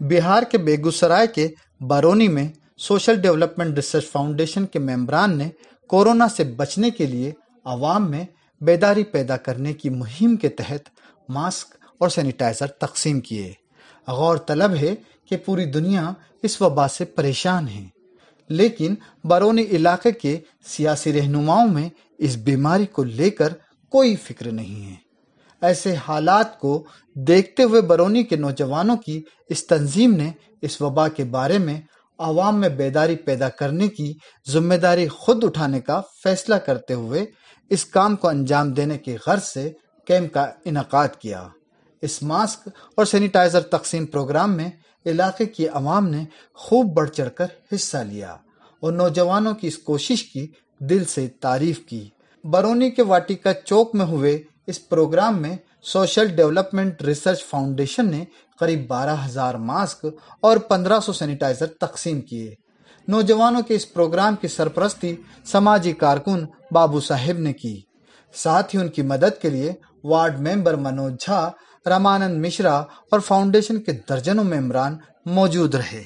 بہار کے بیگوسرائے کے برونی میں سوشل ڈیولپمنٹ ریسرچ فاؤنڈیشن کے ممبران نے کورونا سے بچنے کے لیے عوام میں بیداری پیدا کرنے کی مہم کے تحت ماسک اور سینیٹائزر تقسیم کیے۔ غور طلب ہے کہ پوری دنیا اس وبا سے پریشان ہے، لیکن برونی علاقے کے سیاسی رہنماؤں میں اس بیماری کو لے کر کوئی فکر نہیں ہے۔ ایسے حالات کو دیکھتے ہوئے برونی کے نوجوانوں کی اس تنظیم نے اس وبا کے بارے میں عوام میں بیداری پیدا کرنے کی ذمہ داری خود اٹھانے کا فیصلہ کرتے ہوئے اس کام کو انجام دینے کی غرض سے کیمپ کا انعقاد کیا۔ اس ماسک اور سینیٹائزر تقسیم پروگرام میں علاقے کی عوام نے خوب بڑھ چڑھ کر حصہ لیا اور نوجوانوں کی اس کوشش کی دل سے تعریف کی۔ برونی کے واٹیکا چوک میں ہوئے اس پروگرام میں سوشل ڈیولپمنٹ ریسرچ فاؤنڈیشن نے قریب 12,000 ماسک اور 1,500 سینیٹائزر تقسیم کیے۔ نوجوانوں کے اس پروگرام کی سرپرستی سماجی کارکن بابو صاحب نے کی۔ ساتھ ہی ان کی مدد کے لیے وارڈ ممبر منوج جھا، رمانند مشرا اور فاؤنڈیشن کے درجنوں ممبران موجود رہے۔